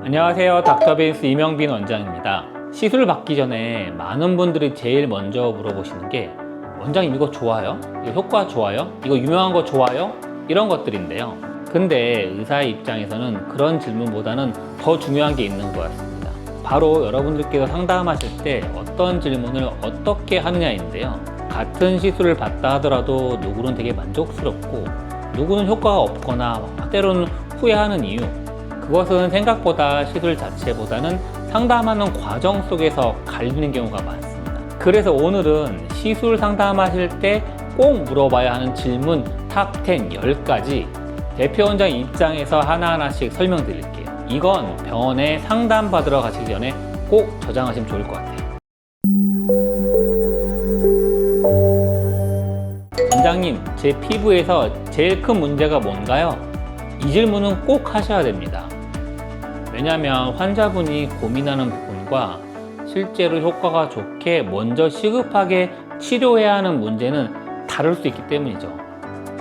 안녕하세요. 닥터베이스 이명빈 원장입니다. 시술 받기 전에 많은 분들이 제일 먼저 물어보시는 게 원장님 이거 좋아요? 이거 효과 좋아요? 이거 유명한 거 좋아요? 이런 것들인데요. 근데 의사의 입장에서는 그런 질문보다는 더 중요한 게 있는 것 같습니다. 바로 여러분들께서 상담하실 때 어떤 질문을 어떻게 하느냐인데요. 같은 시술을 받다 하더라도 누구는 되게 만족스럽고 누구는 효과가 없거나 때로는 후회하는 이유, 그것은 생각보다 시술 자체보다는 상담하는 과정 속에서 갈리는 경우가 많습니다. 그래서 오늘은 시술 상담하실 때 꼭 물어봐야 하는 질문 탑10 10가지 대표 원장 입장에서 하나하나씩 설명드릴게요. 이건 병원에 상담 받으러 가시기 전에 꼭 저장하시면 좋을 것 같아요. 원장님, 제 피부에서 제일 큰 문제가 뭔가요? 이 질문은 꼭 하셔야 됩니다. 왜냐하면 환자분이 고민하는 부분과 실제로 효과가 좋게 먼저 시급하게 치료해야 하는 문제는 다를 수 있기 때문이죠.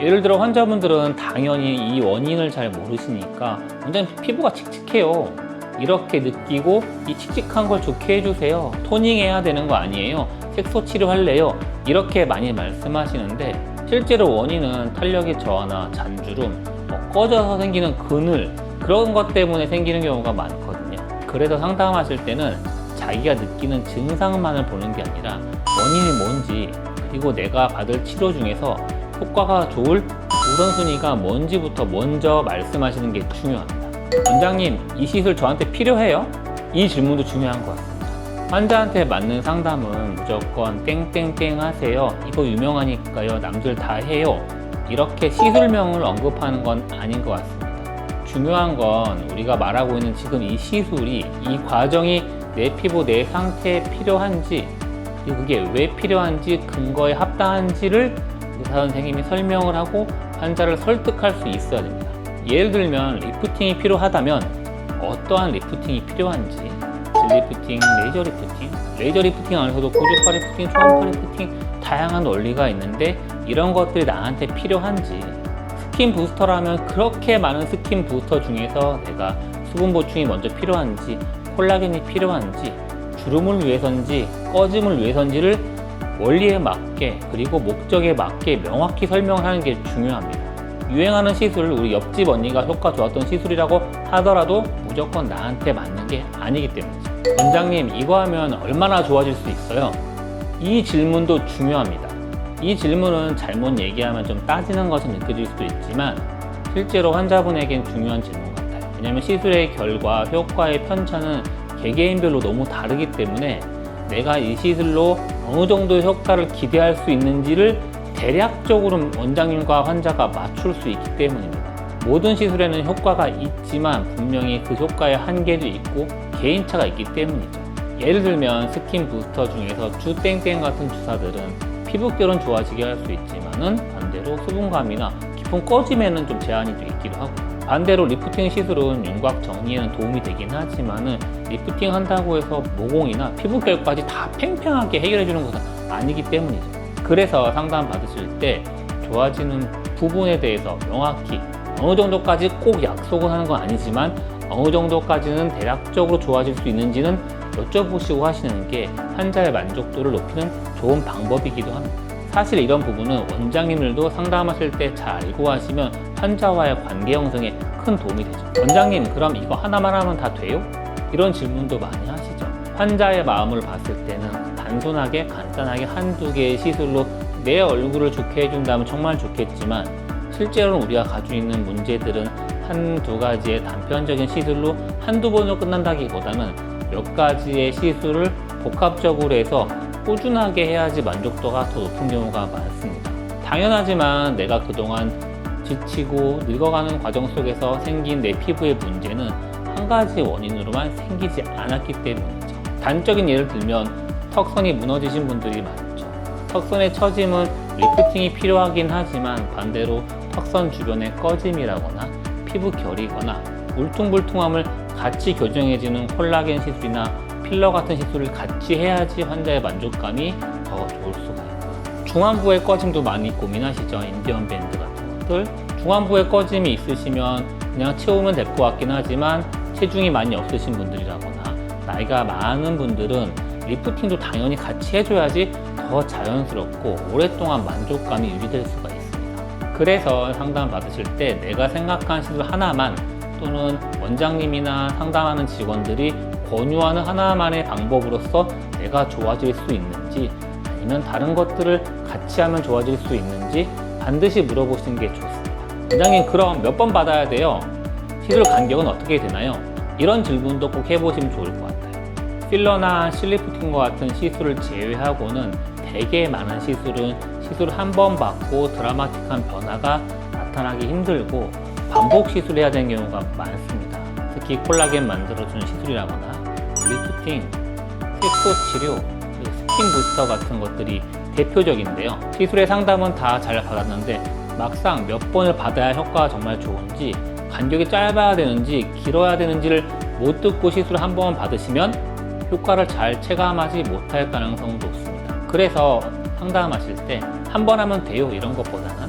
예를 들어 환자분들은 당연히 이 원인을 잘 모르시니까 원장님 피부가 칙칙해요, 이렇게 느끼고 이 칙칙한 걸 좋게 해주세요, 토닝해야 되는 거 아니에요, 색소 치료할래요, 이렇게 많이 말씀하시는데 실제로 원인은 탄력의 저하나 잔주름, 꺼져서 생기는 그늘, 그런 것 때문에 생기는 경우가 많거든요. 그래서 상담하실 때는 자기가 느끼는 증상만을 보는 게 아니라 원인이 뭔지, 그리고 내가 받을 치료 중에서 효과가 좋을 우선순위가 뭔지부터 먼저 말씀하시는 게 중요합니다. 원장님, 이 시술 저한테 필요해요? 이 질문도 중요한 것 같습니다. 환자한테 맞는 상담은 무조건 땡땡땡 하세요, 이거 유명하니까요, 남들 다 해요, 이렇게 시술명을 언급하는 건 아닌 것 같습니다. 중요한 건 우리가 말하고 있는 지금 이 시술이, 이 과정이 내 피부, 내 상태에 필요한지, 그리고 그게 왜 필요한지, 근거에 합당한지를 의사 선생님이 설명을 하고 환자를 설득할 수 있어야 됩니다. 예를 들면 리프팅이 필요하다면 어떠한 리프팅이 필요한지, 질 리프팅, 레이저 리프팅 안에서도 고주파 리프팅, 초음파 리프팅, 다양한 원리가 있는데 이런 것들이 나한테 필요한지, 스킨 부스터라면 그렇게 많은 스킨 부스터 중에서 내가 수분 보충이 먼저 필요한지, 콜라겐이 필요한지, 주름을 위해서인지 꺼짐을 위해서인지를 원리에 맞게, 그리고 목적에 맞게 명확히 설명을 하는 게 중요합니다. 유행하는 시술, 우리 옆집 언니가 효과 좋았던 시술이라고 하더라도 무조건 나한테 맞는 게 아니기 때문이죠. 원장님, 이거 하면 얼마나 좋아질 수 있어요? 이 질문도 중요합니다. 이 질문은 잘못 얘기하면 좀 따지는 것처럼 느껴질 수도 있지만 실제로 환자분에겐 중요한 질문 같아요. 왜냐하면 시술의 결과, 효과의 편차는 개개인별로 너무 다르기 때문에 내가 이 시술로 어느 정도의 효과를 기대할 수 있는지를 대략적으로 원장님과 환자가 맞출 수 있기 때문입니다. 모든 시술에는 효과가 있지만 분명히 그 효과의 한계도 있고 개인차가 있기 때문이죠. 예를 들면 스킨 부스터 중에서 주땡땡 같은 주사들은 피부결은 좋아지게 할 수 있지만은 반대로 수분감이나 깊은 꺼짐에는 좀 제한이 또 있기도 하고, 반대로 리프팅 시술은 윤곽 정리에는 도움이 되긴 하지만은 리프팅 한다고 해서 모공이나 피부결까지 다 팽팽하게 해결해 주는 것은 아니기 때문이죠. 그래서 상담 받으실 때 좋아지는 부분에 대해서 명확히 어느 정도까지 꼭 약속은 하는 건 아니지만 어느 정도까지는 대략적으로 좋아질 수 있는지는 여쭤보시고 하시는 게 환자의 만족도를 높이는 좋은 방법이기도 합니다. 사실 이런 부분은 원장님들도 상담하실 때 잘 알고 하시면 환자와의 관계 형성에 큰 도움이 되죠. 원장님, 그럼 이거 하나만 하면 다 돼요? 이런 질문도 많이 하시죠. 환자의 마음을 봤을 때는 단순하게 간단하게 한두 개의 시술로 내 얼굴을 좋게 해준다면 정말 좋겠지만 실제로는 우리가 가지고 있는 문제들은 한두 가지의 단편적인 시술로 한두 번으로 끝난다기보다는 몇 가지의 시술을 복합적으로 해서 꾸준하게 해야지 만족도가 더 높은 경우가 많습니다. 당연하지만 내가 그동안 지치고 늙어가는 과정 속에서 생긴 내 피부의 문제는 한 가지 원인으로만 생기지 않았기 때문이죠. 단적인 예를 들면 턱선이 무너지신 분들이 많죠. 턱선의 처짐은 리프팅이 필요하긴 하지만 반대로 턱선 주변의 꺼짐이라거나 피부 결이거나 울퉁불퉁함을 같이 교정해주는 콜라겐 시술이나 필러 같은 시술을 같이 해야지 환자의 만족감이 더 좋을 수가 있고요. 중안부의 꺼짐도 많이 고민하시죠. 인디언 밴드 같은 것들. 중안부에 꺼짐이 있으시면 그냥 채우면 될 것 같긴 하지만 체중이 많이 없으신 분들이라거나 나이가 많은 분들은 리프팅도 당연히 같이 해줘야지 더 자연스럽고 오랫동안 만족감이 유지될 수가 있습니다. 그래서 상담 받으실 때 내가 생각한 시술 하나만 또는 원장님이나 상담하는 직원들이 권유하는 하나만의 방법으로서 내가 좋아질 수 있는지, 아니면 다른 것들을 같이 하면 좋아질 수 있는지 반드시 물어보시는 게 좋습니다. 원장님, 그럼 몇 번 받아야 돼요? 시술 간격은 어떻게 되나요? 이런 질문도 꼭 해보시면 좋을 것 같아요. 필러나 실리프팅과 같은 시술을 제외하고는 되게 많은 시술은 시술 한 번 받고 드라마틱한 변화가 나타나기 힘들고 반복 시술해야 되는 경우가 많습니다. 특히 콜라겐 만들어주는 시술이라거나 리프팅, 색소 치료, 스킨 부스터 같은 것들이 대표적인데요. 시술의 상담은 다 잘 받았는데 막상 몇 번을 받아야 효과가 정말 좋은지, 간격이 짧아야 되는지 길어야 되는지를 못 듣고 시술을 한 번 받으시면 효과를 잘 체감하지 못할 가능성도 높습니다. 그래서 상담하실 때 한 번 하면 돼요 이런 것보다는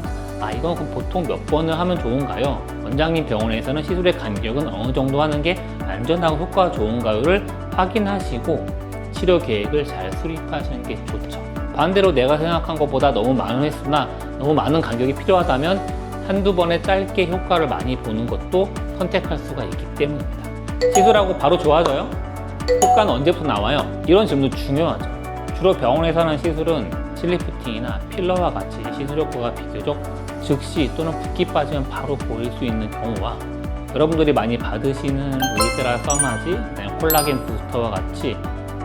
이건 보통 몇 번을 하면 좋은가요? 원장님 병원에서는 시술의 간격은 어느 정도 하는 게 안전하고 효과가 좋은가요를 확인하시고 치료 계획을 잘 수립하시는 게 좋죠. 반대로 내가 생각한 것보다 너무 많은 횟수나 너무 많은 간격이 필요하다면 한두 번에 짧게 효과를 많이 보는 것도 선택할 수가 있기 때문입니다. 시술하고 바로 좋아져요? 효과는 언제부터 나와요? 이런 질문도 중요하죠. 주로 병원에서 하는 시술은 실리프팅이나 필러와 같이 시술 효과가 비교적 즉시 또는 붓기 빠지면 바로 보일 수 있는 경우와 여러분들이 많이 받으시는 의세라 써마지, 콜라겐 부스터와 같이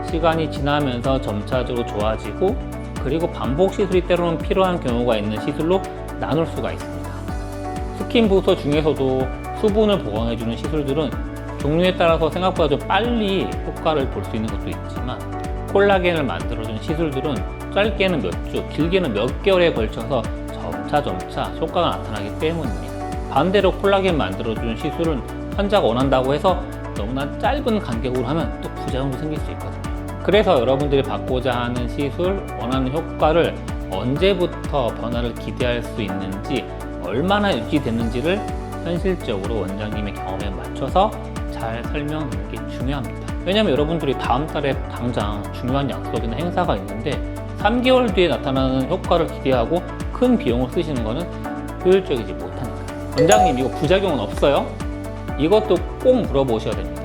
시간이 지나면서 점차적으로 좋아지고 그리고 반복 시술이 때로는 필요한 경우가 있는 시술로 나눌 수가 있습니다. 스킨 부스터 중에서도 수분을 보강해주는 시술들은 종류에 따라서 생각보다 좀 빨리 효과를 볼 수 있는 것도 있지만 콜라겐을 만들어주는 시술들은 짧게는 몇 주, 길게는 몇 개월에 걸쳐서 점차 효과가 나타나기 때문입니다. 반대로 콜라겐 만들어주는 시술은 환자가 원한다고 해서 너무나 짧은 간격으로 하면 또 부작용도 생길 수 있거든요. 그래서 여러분들이 받고자 하는 시술, 원하는 효과를 언제부터 변화를 기대할 수 있는지, 얼마나 유지되는지를 현실적으로 원장님의 경험에 맞춰서 잘 설명드리는 게 중요합니다. 왜냐하면 여러분들이 다음 달에 당장 중요한 약속이나 행사가 있는데 3개월 뒤에 나타나는 효과를 기대하고 큰 비용을 쓰시는 것은 효율적이지 못하니까요. 원장님, 이거 부작용은 없어요? 이것도 꼭 물어보셔야 됩니다.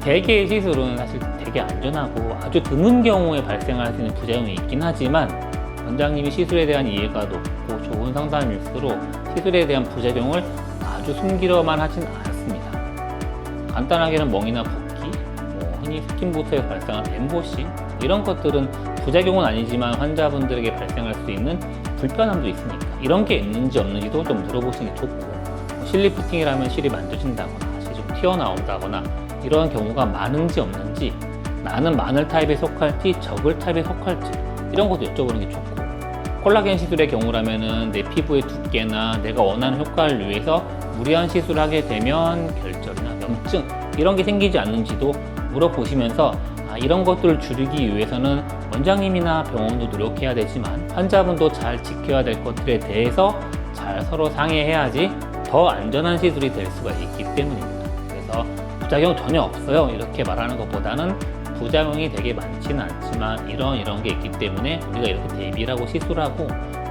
대개의 시술은 사실 되게 안전하고 아주 드문 경우에 발생할 수 있는 부작용이 있긴 하지만 원장님이 시술에 대한 이해가 높고 좋은 상담일수록 시술에 대한 부작용을 아주 숨기려만 하진 않습니다. 간단하게는 멍이나 붓기, 흔히 스킨부스터에서 발생한 엠보싱, 이런 것들은 부작용은 아니지만 환자분들에게 발생할 수 있는 불편함도 있으니까 이런 게 있는지 없는지도 좀 물어보시는 게 좋고, 실리프팅이라면 실이 만져진다거나 실이 좀 튀어나온다거나 이런 경우가 많은지 없는지, 나는 마늘 타입에 속할지 저글 타입에 속할지 이런 것도 여쭤보는 게 좋고, 콜라겐 시술의 경우라면은 내 피부의 두께나 내가 원하는 효과를 위해서 무리한 시술을 하게 되면 결절이나 염증 이런 게 생기지 않는지도 물어보시면서 이런 것들을 줄이기 위해서는 원장님이나 병원도 노력해야 되지만 환자분도 잘 지켜야 될 것들에 대해서 잘 서로 상의해야지 더 안전한 시술이 될 수가 있기 때문입니다. 그래서 부작용 전혀 없어요 이렇게 말하는 것보다는 부작용이 되게 많지는 않지만 이런 게 있기 때문에 우리가 이렇게 대비를 하고 시술하고,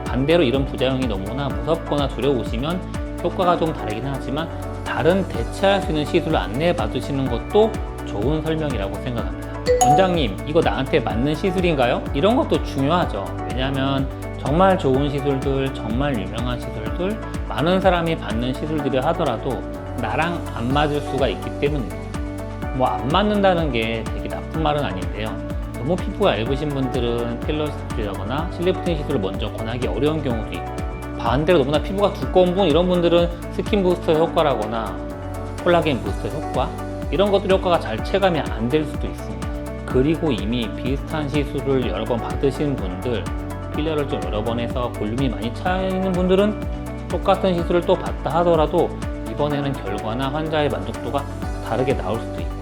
반대로 이런 부작용이 너무나 무섭거나 두려우시면 효과가 좀 다르긴 하지만 다른 대체할 수 있는 시술을 안내해 받으시는 것도 좋은 설명이라고 생각합니다. 원장님, 이거 나한테 맞는 시술인가요? 이런 것도 중요하죠. 왜냐하면 정말 좋은 시술들, 정말 유명한 시술들, 많은 사람이 받는 시술들을 하더라도 나랑 안 맞을 수가 있기 때문입니다. 안 맞는다는 게 되게 나쁜 말은 아닌데요. 너무 피부가 얇으신 분들은 필러 시술이라거나 실리프팅 시술을 먼저 권하기 어려운 경우도 있고, 반대로 너무나 피부가 두꺼운 분, 이런 분들은 스킨 부스터 효과라거나 콜라겐 부스터 효과 이런 것들 효과가 잘 체감이 안 될 수도 있습니다. 그리고 이미 비슷한 시술을 여러 번 받으신 분들, 필러를 좀 여러 번 해서 볼륨이 많이 차 있는 분들은 똑같은 시술을 또 받다 하더라도 이번에는 결과나 환자의 만족도가 다르게 나올 수도 있고요.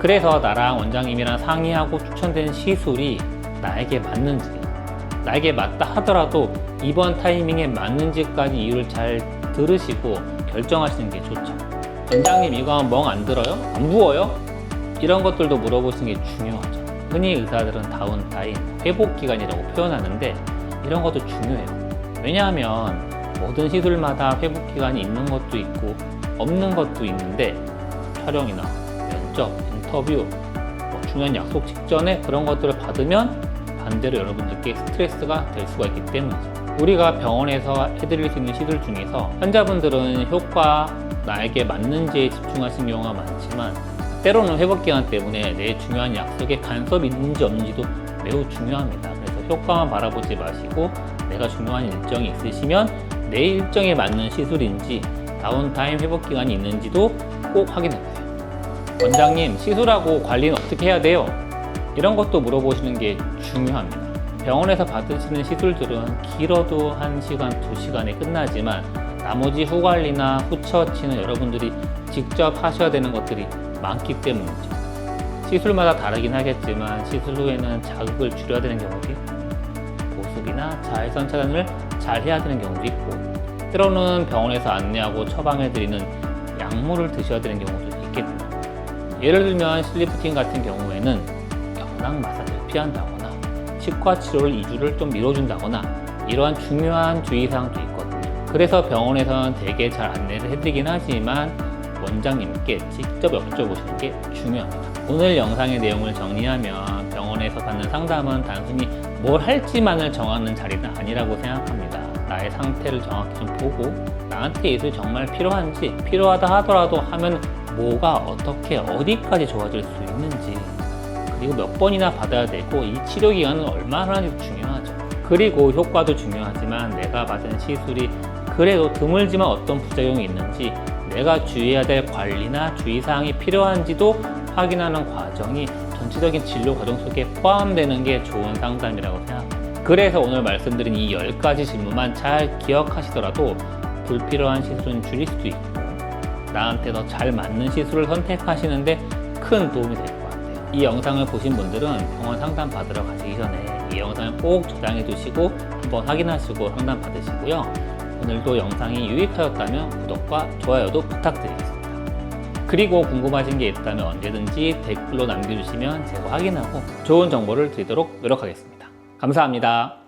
그래서 나랑 원장님이랑 상의하고 추천된 시술이 나에게 맞는지, 나에게 맞다 하더라도 이번 타이밍에 맞는지까지 이유를 잘 들으시고 결정하시는 게 좋죠. 원장님 이거 멍 안 들어요? 안 부어요? 이런 것들도 물어보시는 게 중요하죠. 흔히 의사들은 다운타임, 회복기간이라고 표현하는데 이런 것도 중요해요. 왜냐하면 모든 시술마다 회복기간이 있는 것도 있고 없는 것도 있는데 촬영이나 면접, 인터뷰, 중요한 약속 직전에 그런 것들을 받으면 반대로 여러분들께 스트레스가 될 수가 있기 때문이죠. 우리가 병원에서 해드릴 수 있는 시술 중에서 환자분들은 효과, 나에게 맞는지에 집중하시는 경우가 많지만 때로는 회복기간 때문에 내 중요한 약속에 간섭이 있는지 없는지도 매우 중요합니다. 그래서 효과만 바라보지 마시고 내가 중요한 일정이 있으시면 내 일정에 맞는 시술인지 다운타임 회복기간이 있는지도 꼭 확인해보세요. 원장님, 시술하고 관리는 어떻게 해야 돼요? 이런 것도 물어보시는 게 중요합니다. 병원에서 받으시는 시술들은 길어도 1시간, 2시간에 끝나지만 나머지 후관리나 후처치는 여러분들이 직접 하셔야 되는 것들이 많기 때문이죠. 시술마다 다르긴 하겠지만 시술 후에는 자극을 줄여야 되는 경우도 있고 보습이나 자외선 차단을 잘 해야 되는 경우도 있고 때로는 병원에서 안내하고 처방해드리는 약물을 드셔야 되는 경우도 있겠죠. 예를 들면 실리프팅 같은 경우에는 경락 마사지를 피한다거나 치과 치료를 2주를 좀 미뤄준다거나 이러한 중요한 주의사항도 있거든요. 그래서 병원에서는 되게 잘 안내를 해드리긴 하지만 원장님께 직접 여쭤보시는 게 중요합니다. 오늘 영상의 내용을 정리하면 병원에서 받는 상담은 단순히 뭘 할지만을 정하는 자리는 아니라고 생각합니다. 나의 상태를 정확히 좀 보고 나한테 예술이 정말 필요한지 필요하다 하더라도 하면 뭐가 어떻게 어디까지 좋아질 수 있는지 그리고 몇 번이나 받아야 되고 이 치료 기간은 얼마나 하는지 중요하죠. 그리고 효과도 중요하지만 내가 받은 시술이 그래도 드물지만 어떤 부작용이 있는지 내가 주의해야 될 관리나 주의사항이 필요한지도 확인하는 과정이 전체적인 진료 과정 속에 포함되는 게 좋은 상담이라고 생각합니다. 그래서 오늘 말씀드린 이 10가지 질문만 잘 기억하시더라도 불필요한 시술은 줄일 수도 있고 나한테 더 잘 맞는 시술을 선택하시는데 큰 도움이 될 것 같아요. 이 영상을 보신 분들은 병원 상담 받으러 가시기 전에 이 영상을 꼭 저장해 두시고 한번 확인하시고 상담 받으시고요. 오늘도 영상이 유익하였다면 구독과 좋아요도 부탁드리겠습니다. 그리고 궁금하신 게 있다면 언제든지 댓글로 남겨주시면 제가 확인하고 좋은 정보를 드리도록 노력하겠습니다. 감사합니다.